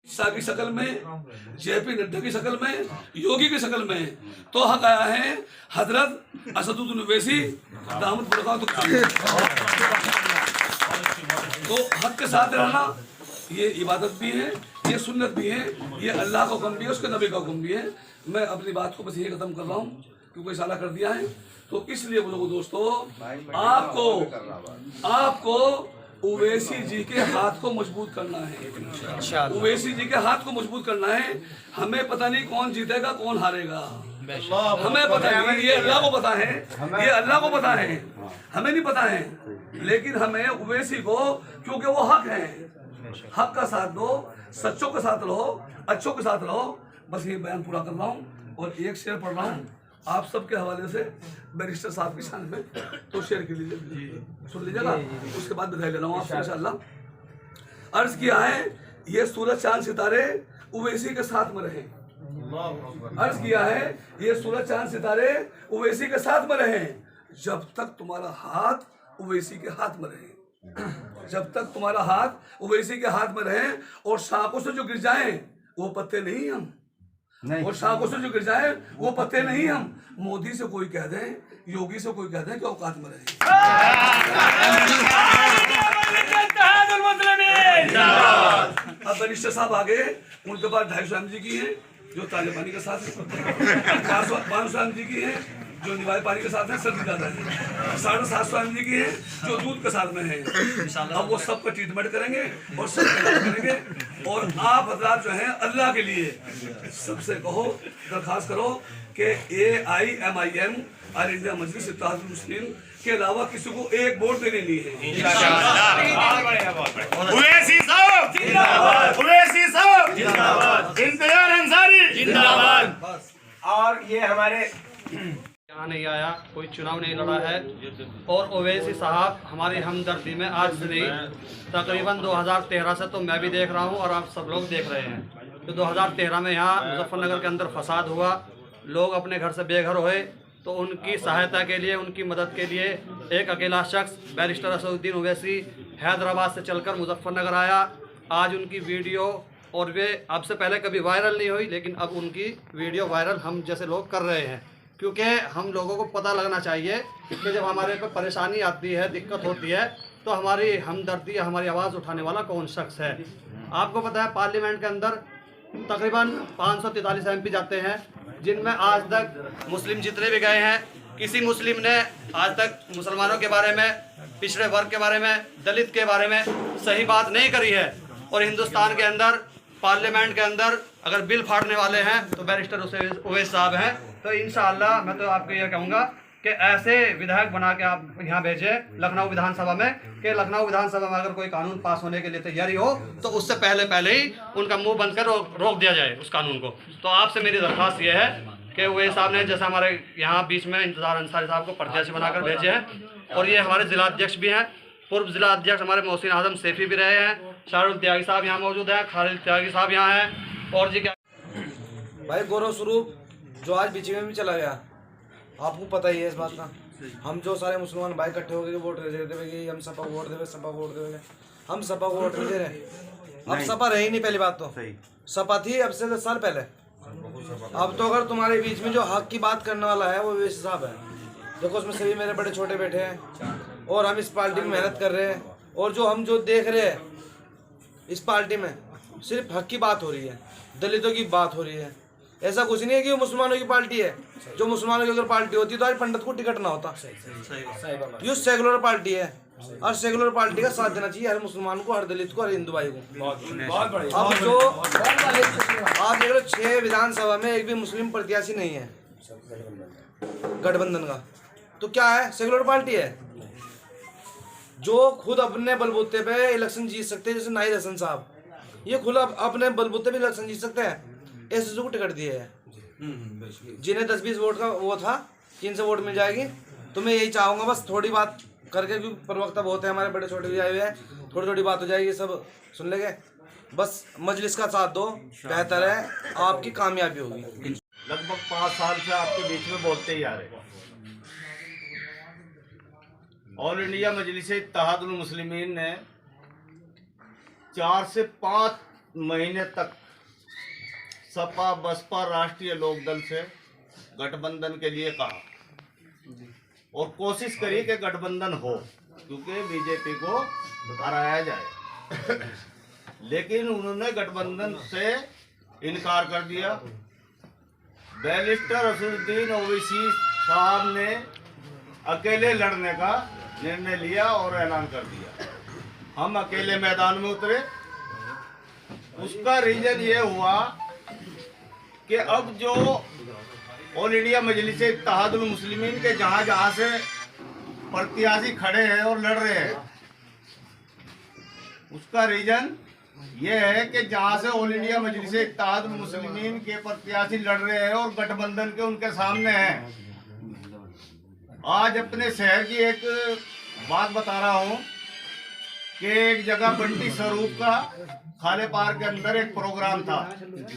शाह की शक्ल में, जेपी नड्डा की शक्ल में, योगी की शक्ल में, तो हक आया है हजरत असदुद्दीन ओवैसी दामद बरकातुहू। तो हक के साथ रहना ये इबादत भी है, ये सुन्नत भी है, ये अल्लाह का हुक्म भी है, उसके नबी का हुक्म भी है। मैं अपनी बात को बस ये खत्म कर रहा हूँ क्योंकि इशारा कर दिया है। तो इसलिए बोलो दोस्तों, आपको ओवैसी जी के हाथ को मजबूत करना है, ओवैसी जी के हाथ को मजबूत करना है। हमें पता नहीं कौन जीतेगा कौन हारेगा, हमें पता नहीं, ये अल्लाह को पता है, ये अल्लाह को पता है, हमें नहीं पता है। लेकिन हमें ओवैसी को, क्योंकि वो हक है, हक का साथ दो, सच्चों के साथ रहो, अच्छों के साथ रहो। बस ये बयान पूरा कर रहा हूँ और एक शेर पढ़ रहा हूँ आप सबके हवाले से बैरिस्टर साहब की शान में, तो शेर के लिए सुन लीजिएगा, उसके बाद बधाई ले रहा हूँ आपसे इंशाअल्लाह। अर्ज किया है ये सूरज चांद सितारे ओवैसी के साथ में रहे। अर्ज किया है ये सूरज चांद सितारे ओवैसी के साथ में रहे, जब तक तुम्हारा हाथ ओवैसी के हाथ में रहे, जब तक तुम्हारा हाथ ओवैसी के हाथ में रहे। और शाखों से जो गिर जाए वो पत्ते नहीं हम, और शाखों से जो गिर जाए वो पत्ते नहीं हम। मोदी से कोई कह दे, योगी से कोई कह दे कि औकात में रहे। अब बैरिस्टर साहब आगे, उनके पास 250 MG की है जो ताजे पानी के साथ है, 500 MG की है जो निवाए पानी के साथ है, सर्दी ज्यादा है, 750 MG की है जो दूध के साथ में है। अब वो सबका ट्रीटमेंट करेंगे और सब करेंगे। और आप हजरात जो हैं अल्लाह के लिए सबसे कहो, दरखास्त करो कि AIMIM और इंडिया मजलिस इत्तेहादुल मुस्लिमीन के अलावा किसी को एक वोट देने नहीं है। ओवैसी साहब जिंदाबाद, ओवैसी साहब जिंदाबाद, इंतजार अंसारी जिंदाबाद। और ये हमारे यहाँ नहीं आया, कोई चुनाव नहीं लड़ा है। और ओवैसी साहब हमारी हमदर्दी में आज से नहीं, तकरीबन 2013 से तो मैं भी देख रहा हूँ और आप सब लोग देख रहे हैं। तो 2013 में यहाँ मुजफ्फरनगर के अंदर फसाद हुआ, लोग अपने घर से बेघर हुए, तो उनकी सहायता के लिए, उनकी मदद के लिए एक अकेला शख्स बैरिस्टर असदुद्दीन ओवैसी हैदराबाद से चलकर मुजफ्फरनगर आया। आज उनकी वीडियो, और वे अब से पहले कभी वायरल नहीं हुई, लेकिन अब उनकी वीडियो वायरल हम जैसे लोग कर रहे हैं, क्योंकि हम लोगों को पता लगना चाहिए कि जब हमारे पे परेशानी आती है, दिक्कत होती है, तो हमारी हमदर्दी, हमारी आवाज़ उठाने वाला कौन शख्स है। आपको पता है पार्लियामेंट के अंदर तकरीबन 543 MP जाते हैं, जिनमें आज तक मुस्लिम जितने भी गए हैं, किसी मुस्लिम ने आज तक मुसलमानों के बारे में, पिछड़े वर्ग के बारे में, दलित के बारे में सही बात नहीं करी है। और हिंदुस्तान के अंदर पार्लियामेंट के अंदर अगर बिल फाड़ने वाले हैं तो बैरिस्टर ओवैसी साहब हैं। तो इंशाअल्लाह मैं तो आपको यह कहूँगा कि ऐसे विधायक बना के आप यहाँ भेजें लखनऊ विधानसभा में, कि लखनऊ विधानसभा में अगर कोई कानून पास होने के लिए तैयारी हो तो उससे पहले ही उनका मुंह बंद कर रोक दिया जाए उस कानून को। तो आपसे मेरी दरख्वास्त ये है कि ओवैसी साहब ने जैसे हमारे यहाँ बीच में इंतजार अंसारी साहब को प्रत्याशी बनाकर भेजे हैं, और ये हमारे जिला अध्यक्ष भी हैं, पूर्व जिला अध्यक्ष हमारे मोहसिन आजम सैफी भी रहे हैं, शाहरुल त्यागी साहब यहाँ मौजूद हैं, खालिद त्यागी साहब यहाँ हैं, और जी क्या भाई गौरव स्वरूप जो आज बीच में भी चला गया, आपको पता ही है इस बात का। हम जो सारे मुसलमान भाई इकट्ठे होकर वोट दे रहे थे, हम सपा वोट देवे, सपा वोट देवे, हम सपा को वोट नहीं दे रहे। अब सपा रही नहीं, पहली बात तो सपा थी अब से 10 साल पहले। अब तो अगर तुम्हारे बीच में जो हक की बात करने वाला है वो ओवैसी साहब है। देखो उसमें सभी मेरे बड़े छोटे बैठे हैं और हम इस पार्टी में मेहनत कर रहे हैं, और जो हम जो देख रहे हैं इस पार्टी में सिर्फ हक की बात हो रही है, दलितों की बात हो रही है। ऐसा कुछ नहीं है कि वो मुसलमानों की पार्टी है। जो मुसलमानों की अगर पार्टी होती तो आज पंडित को टिकट ना होता। ये सेकुलर पार्टी है और सेकुलर पार्टी का साथ देना चाहिए हर मुसलमान को, हर दलित को, हर हिंदू भाई को। अब जो आप देख लो 6 विधानसभा में एक भी मुस्लिम प्रत्याशी नहीं है गठबंधन का, तो क्या है? सेकुलर पार्टी है जो खुद अपने बलबूते पे इलेक्शन जीत सकते हैं। जैसे नाहिद हसन साहब, ये खुद अपने बलबूते पे इलेक्शन जीत सकते हैं, ऐसे को टिकट दिए है। जिन्हें 10-20 वोट का वो था कि इनसे वोट मिल जाएगी। तो मैं यही चाहूँगा बस थोड़ी बात करके, क्योंकि प्रवक्ता बहुत है हमारे बड़े छोटे भी आए हुए हैं, थोड़ी थोड़ी बात हो जाएगी, सब सुन लेंगे। बस मजलिस का साथ दो, बेहतर है, आपकी कामयाबी होगी। लगभग 5 साल से आपके बीच में बोलते ही आ रहे। ऑल इंडिया मजलिस इत्तेहादुल मुस्लिमीन ने 4 से 5 महीने तक सपा बसपा राष्ट्रीय लोकदल से गठबंधन के लिए कहा और कोशिश करी कि गठबंधन हो, क्योंकि बीजेपी को हराया जाए। लेकिन उन्होंने गठबंधन से इनकार कर दिया। बैरिस्टर असदुद्दीन ओवैसी साहब ने अकेले लड़ने का निर्णय लिया और ऐलान कर दिया। हम अकेले मैदान में उतरे। उसका रीजन ये हुआ कि अब जो ऑल इंडिया मजलिस इत्तेहादुल मुस्लिमीन के जहां से प्रत्याशी खड़े हैं और लड़ रहे हैं, उसका रीजन ये है कि जहां से ऑल इंडिया मजलिस इत्तेहादुल मुस्लिमीन के प्रत्याशी लड़ रहे हैं और गठबंधन के उनके सामने हैं। आज अपने शहर की एक बात बता रहा हूं कि एक जगह बंटी स्वरूप का खाले पार के अंदर एक प्रोग्राम था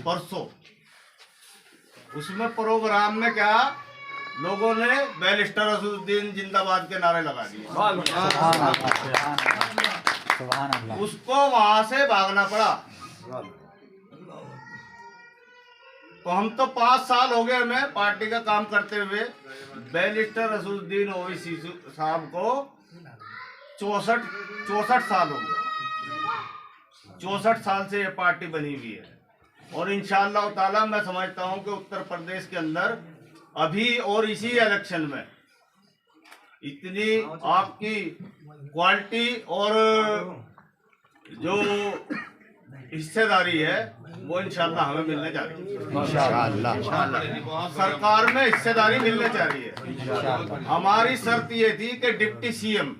परसों। उसमें प्रोग्राम में क्या लोगों ने बैरिस्टर असदुद्दीन जिंदाबाद के नारे लगा दिए। उसको वहां से भागना पड़ा। तो हम तो 5 साल हो गए हमें पार्टी का काम करते हुए। बैरिस्टर असदुद्दीन ओवैसी साहब को 64 साल हो गए। 64 साल से ये पार्टी बनी हुई है और इंशाअल्लाह ताला मैं समझता हूं कि उत्तर प्रदेश के अंदर अभी और इसी इलेक्शन में इतनी आपकी क्वालिटी और जो हिस्सेदारी है वो इंशाअल्लाह हमें मिलने जा रही है। इंशाअल्लाह सरकार में हिस्सेदारी मिलने जा रही है। हमारी शर्त ये थी कि डिप्टी सीएम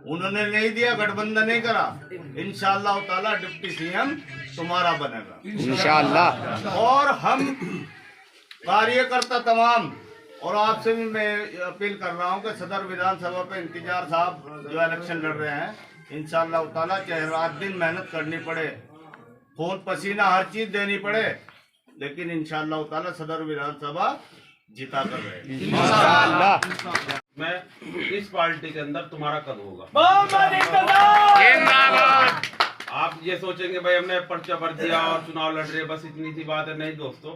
उन्होंने नहीं दिया, गठबंधन नहीं करा। इंशाअल्लाह ताला डिप्टी सीएम तुम्हारा बनेगा इंशाअल्लाह। और हम कार्यकर्ता तमाम और आपसे भी मैं अपील कर रहा हूं कि सदर विधानसभा पे इंतजार साहब जो इलेक्शन लड़ रहे हैं, इंशाअल्लाह ताला चाहे रात दिन मेहनत करनी पड़े, खून पसीना हर चीज देनी पड़े, लेकिन इंशाअल्लाह ताला सदर विधानसभा जिता कर रहे इंशाअल्लाह। मैं इस पार्टी के अंदर तुम्हारा कद होगा। आप ये सोचेंगे भाई हमने पर्चा भर दिया और चुनाव लड़ रहे, बस इतनी सी बात है। नहीं दोस्तों,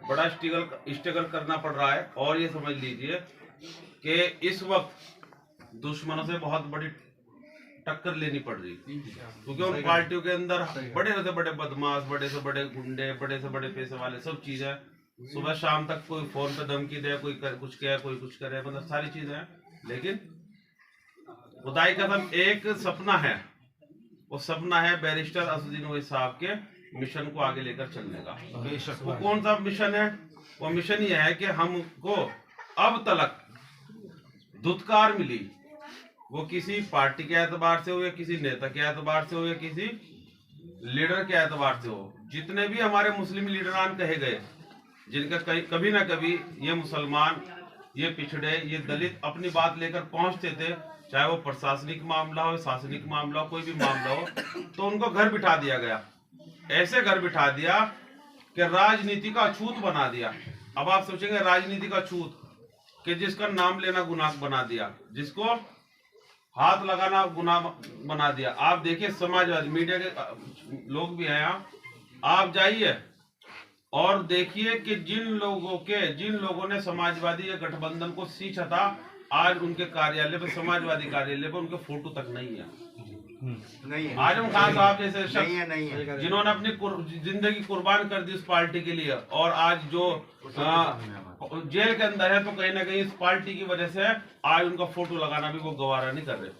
बड़ा स्ट्रगल करना पड़ रहा है। और ये समझ लीजिए कि इस वक्त दुश्मनों से बहुत बड़ी टक्कर लेनी पड़ रही, क्योंकि उन पार्टियों के अंदर बड़े से बड़े बदमाश, बड़े से बड़े गुंडे, बड़े से बड़े पैसे वाले, सब चीजें सुबह शाम तक कोई फोन पे धमकी दे, कोई कुछ कहे, कोई कुछ करे, मतलब सारी चीजें हैं। लेकिन खुदाई कसम एक सपना है, वो सपना है बैरिस्टर असदुद्दीन ओवैसी साहब के मिशन को आगे लेकर चलने का। वो कौन सा मिशन है? वो मिशन ये है कि हमको अब तक धुतकार मिली, वो किसी पार्टी के एतबार से हो या किसी नेता के एतबार से हो या किसी लीडर के एतबार से हो, जितने भी हमारे मुस्लिम लीडरान कहे गए, जिनका कभी ना कभी ये मुसलमान, ये पिछड़े, ये दलित अपनी बात लेकर पहुंचते थे, चाहे वो प्रशासनिक मामला हो, शासनिक मामला हो, कोई भी मामला हो, तो उनको घर बिठा दिया गया। ऐसे घर बिठा दिया कि राजनीति का छूत बना दिया। अब आप सोचेंगे राजनीति का छूत, कि जिसका नाम लेना गुनाह बना दिया, जिसको हाथ लगाना गुनाह बना दिया। आप देखिए समाजवादी मीडिया के लोग भी हैं यहाँ, आप जाइए और देखिए कि जिन लोगों ने समाजवादी या गठबंधन को सींचा था, आज उनके कार्यालय पे, समाजवादी कार्यालय पे उनके फोटो तक नहीं है। आजम खान साहब जैसे शख्स नहीं है, जिन्होंने अपनी जिंदगी कुर्बान कर दी उस पार्टी के लिए, और आज जो जेल के अंदर है, तो कहीं ना कहीं इस पार्टी की वजह से आज उनका फोटो लगाना भी वो गवारा नहीं कर रहे।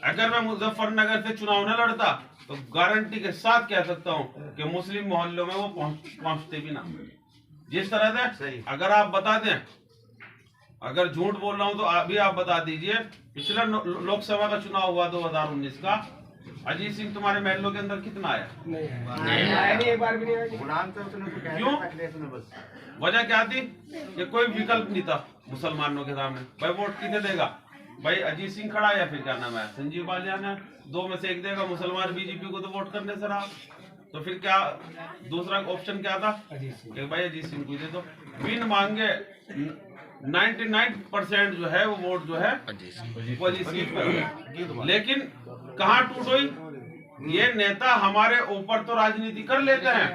अगर मैं मुजफ्फरनगर से चुनाव न लड़ता तो गारंटी के साथ कह सकता हूँ कि मुस्लिम मोहल्लों में वो पहुंचते भी ना। जिस तरह से अगर आप बता दें, अगर झूठ बोल रहा हूं तो अभी आप बता दीजिए, पिछला लोकसभा का चुनाव हुआ 2019 का, अजीत सिंह तुम्हारे महलों के अंदर कितना आया? नहीं, एक बार भी नहीं आया। क्यों? वजह क्या थी? कि कोई विकल्प नहीं था मुसलमानों के सामने। भाई वोट किसे देगा? भाई अजीत सिंह खड़ा या फिर क्या नाम है संजीव बालियान है, दो में से एक देगा। मुसलमान बीजेपी को तो वोट करने से रहा, तो फिर क्या दूसरा ऑप्शन क्या था कि भाई अजीत सिंह को दे दो। बिन मांगे 99% जो है वो वोट जो है वो अजीत सिंह पर। लेकिन कहाँ टूट हुई? ये नेता हमारे ऊपर तो राजनीति कर लेते हैं,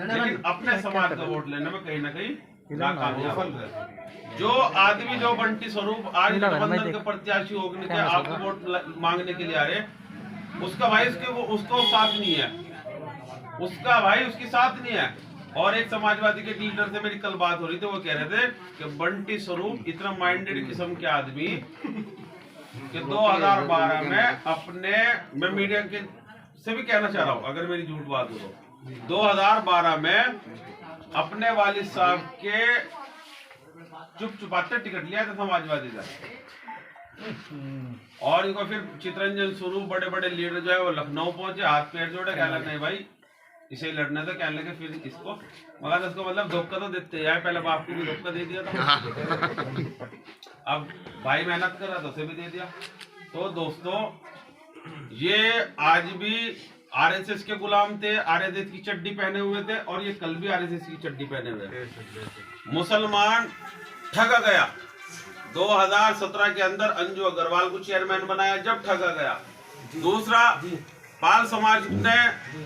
लेकिन अपने समाज का वोट लेने में कहीं ना कहीं नाकामयाब है। जो आदमी, जो बंटी स्वरूप आज गठबंधन के प्रत्याशी होने के आपको वोट मांगने के लिए आ रहे, उसका भाई उसको साथ नहीं है, उसका भाई उसकी साथ नहीं है। और एक समाजवादी के लीडर से मेरी कल बात हो रही थी, वो कह रहे थे कि बंटी स्वरूप इतना माइंडेड किस्म के आदमी कि 2012 में मैं मीडिया के से भी कहना चाह रहा हूँ, अगर मेरी झूठ बात हो तो 2012 में अपने वालिद साहब के चुपचाते टिकट लिया था समाजवादी का, और इनको फिर चितरंजन स्वरूप बड़े बड़े लीडर जो है वो लखनऊ पहुंचे, हाथ पैर जोड़े, कहने लगे नहीं भाई इसे ही लड़ना था, कहने लगे फिर इसको, मगर उसको मतलब धोखा तो देते हैं, पहले बाप को भी धोखा दे दिया था, अब भाई मेहनत कर रहा था उसे भी दे दिया। तो दोस्तों, ये आज भी आरएसएस के गुलाम थे, आरएसएस की चड्डी पहने हुए थे, और ये कल भी आरएसएस की चड्डी पहने हुए। मुसलमान ठगा गया 2017 के अंदर, अंजू अग्रवाल को चेयरमैन बनाया जब ठगा गया। दूसरा, पाल समाज ने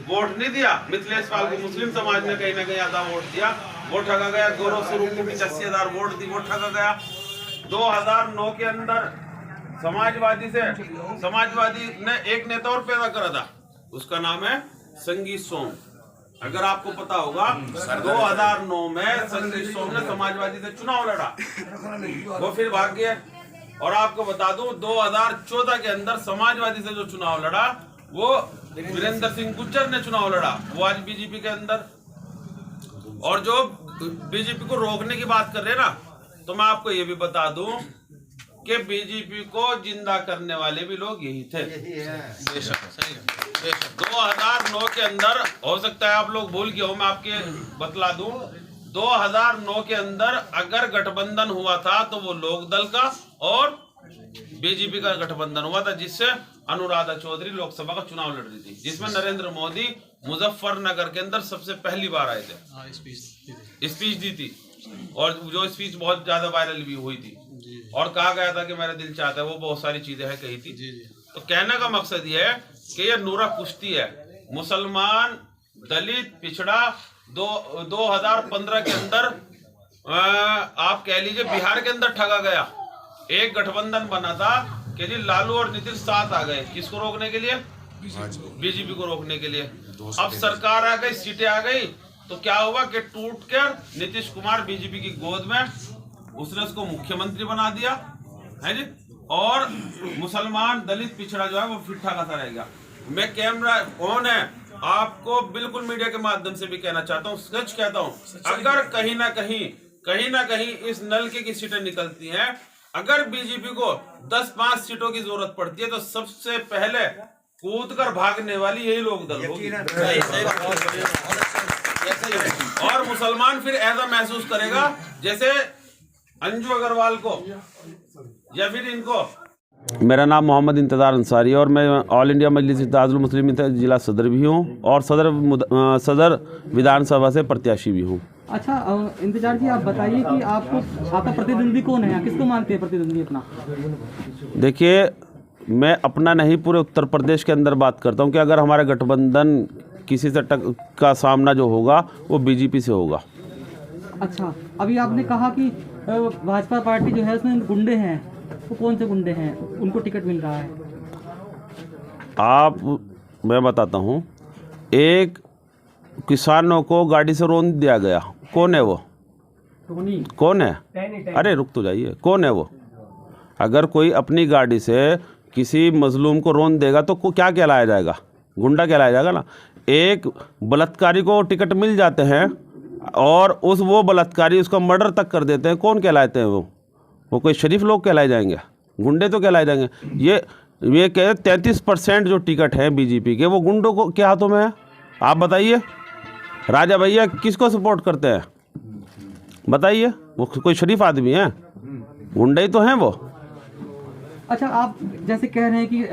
वोट नहीं दिया, मिथिलेश पाल को मुस्लिम समाज ने कहीं ना कहीं आधा वोट दिया, वो ठगा गया। गौरव स्वरूप को 85,000 वोट दी, वो ठगा गया। 2009 के अंदर समाजवादी ने एक नेता और पैदा करा था, उसका नाम है संगीत सोम। अगर आपको पता होगा 2009 में संगीत सोम ने समाजवादी से चुनाव लड़ा, वो फिर भाग गया। और आपको बता दूं 2014 के अंदर समाजवादी से जो चुनाव लड़ा वो वीरेंद्र सिंह गुज्जर ने चुनाव लड़ा, वो आज बीजेपी के अंदर। और जो बीजेपी को रोकने की बात कर रहे हैं ना, तो मैं आपको ये भी बता दूं कि बीजेपी को जिंदा करने वाले भी लोग यही थे। 2009 के अंदर, हो सकता है आप लोग भूल गए हो, मैं आपके बतला दूं, 2009 के अंदर अगर गठबंधन हुआ था तो वो लोक दल का और बीजेपी का गठबंधन हुआ था, जिससे अनुराधा चौधरी लोकसभा का चुनाव लड़ रही थी, जिसमें नरेंद्र मोदी मुजफ्फरनगर के अंदर सबसे पहली बार आए थे, स्पीच दी थी, और जो स्पीच बहुत ज्यादा वायरल भी हुई थी, और कहा गया था कि मेरा दिल चाहता है, वो बहुत सारी चीजें है कही थी। तो कहने का मकसद ये है कि ये नूरा कुश्ती है। मुसलमान, दलित, पिछड़ा 2015 के अंदर आप कह लीजिए बिहार के अंदर ठगा गया। एक गठबंधन बना था कि जी लालू और नीतीश साथ आ गए, किसको रोकने के लिए? बीजेपी को रोकने के लिए। अब सरकार आ गई, सीटें आ गई, तो क्या हुआ कि टूट कर नीतीश कुमार बीजेपी की गोद में, उसने उसको मुख्यमंत्री बना दिया है जी, और मुसलमान, दलित, पिछड़ा जो है वो फिर ठगा सा रह गया। मैं कैमरा कौन है आपको बिल्कुल मीडिया के माध्यम से भी कहना चाहता हूँ, सच कहता हूँ, अगर कहीं ना कहीं इस नलके की सीटें निकलती हैं, अगर बीजेपी को 10-5 सीटों की जरूरत पड़ती है, तो सबसे पहले कूदकर भागने वाली यही लोक दल होगी। और मुसलमान फिर ऐसा महसूस करेगा जैसे अंजू अग्रवाल को या फिर इनको। मेरा नाम मोहम्मद इंतज़ार अंसारी है और मैं ऑल इंडिया मजलिस इत्तेहादुल मुस्लिमीन जिला सदर भी हूँ और सदर विधानसभा से प्रत्याशी भी हूँ। अच्छा इंतजार जी, आप बताइए कि आपका प्रतिद्वंदी कौन है, किसको मानते हैं प्रतिद्वंदी अपना? देखिए, मैं अपना नहीं पूरे उत्तर प्रदेश के अंदर बात करता हूँ कि अगर हमारा गठबंधन किसी से का सामना जो होगा वो बीजेपी से होगा। अच्छा, अभी आपने कहा कि भाजपा पार्टी जो है उसमें गुंडे हैं, वो कौन से गुंडे हैं, उनको टिकट मिल रहा है? मैं बताता हूँ, एक किसानों को गाड़ी से रोन दिया गया, कौन है वो? कौन है? अरे रुक तो जाइए, कौन है वो? अगर कोई अपनी गाड़ी से किसी मजलूम को रोन देगा तो क्या कहलाया जाएगा? गुंडा कहलाया जाएगा ना। एक बलात्कारी को टिकट मिल जाते हैं और वो बलात्कारी उसका मर्डर तक कर देते हैं, कौन कहलाते हैं वो कोई शरीफ लोग कहलाए जाएंगे? गुंडे तो कहलाए जाएंगे। ये कह 33% जो टिकट है बीजेपी के, वो गुंडों को के हाथों में है। आप बताइए राजा भैया किसको सपोर्ट करते हैं? बताइए, वो कोई शरीफ आदमी है? गुंडे ही तो हैं वो। अच्छा, आप जैसे कह रहे हैं कि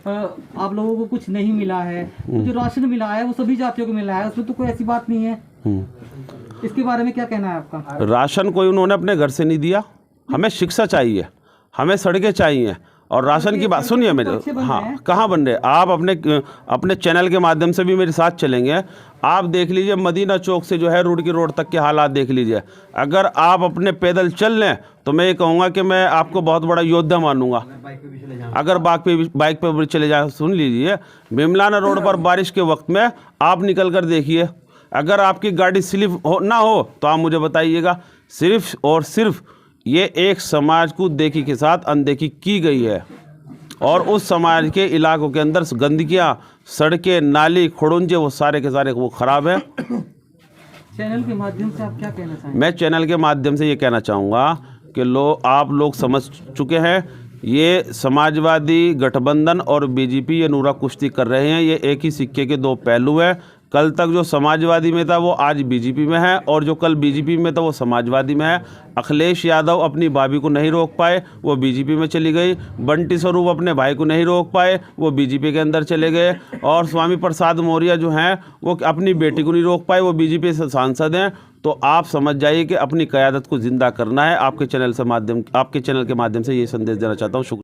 आप लोगों को कुछ नहीं मिला है, तो जो राशन मिला है वो सभी जातियों को मिला है, उसमें तो कोई ऐसी बात नहीं है। इसके बारे में क्या कहना है आपका? राशन कोई उन्होंने अपने घर से नहीं दिया। हमें शिक्षा चाहिए, हमें सड़कें चाहिए और राशन की बात सुनिए मेरे, अच्छे बन रहे हाँ हैं। कहाँ बन रहे? आप अपने चैनल के माध्यम से भी मेरे साथ चलेंगे। आप देख लीजिए मदीना चौक से जो है रोड की रोड तक के हालात देख लीजिए। अगर आप अपने पैदल चल लें तो मैं ये कहूँगा कि मैं आपको बहुत बड़ा योद्धा मानूंगा। अगर बाइक पे भी चले जाए, सुन लीजिए बिमलाना रोड पर बारिश के वक्त में आप निकल कर देखिए, अगर आपकी गाड़ी स्लिप ना हो तो आप मुझे बताइएगा। सिर्फ और सिर्फ ये एक समाज को देखी के साथ अनदेखी की गई है और उस समाज के इलाकों के अंदर गंदगियाँ, सड़कें, नाली, खुड़ुंजे वो सारे के सारे वो ख़राब है। चैनल के माध्यम से आप क्या कहना चाहेंगे? मैं चैनल के माध्यम से ये कहना चाहूँगा कि आप लोग समझ चुके हैं, ये समाजवादी गठबंधन और बीजेपी ये नूरा कुश्ती कर रहे हैं। ये एक ही सिक्के के दो पहलू हैं। कल तक जो समाजवादी में था वो आज बीजेपी में है और जो कल बीजेपी में था वो समाजवादी में है। अखिलेश यादव अपनी भाभी को नहीं रोक पाए, वो बीजेपी में चली गई। बंटी स्वरूप अपने भाई को नहीं रोक पाए, वो बीजेपी के अंदर चले गए। और स्वामी प्रसाद मौर्य जो हैं वो अपनी बेटी को नहीं रोक पाए, वो बीजेपी से सांसद हैं। तो आप समझ जाइए कि अपनी क़यादत को ज़िंदा करना है। आपके चैनल के माध्यम से ये संदेश देना चाहता हूँ। शुक्रिया।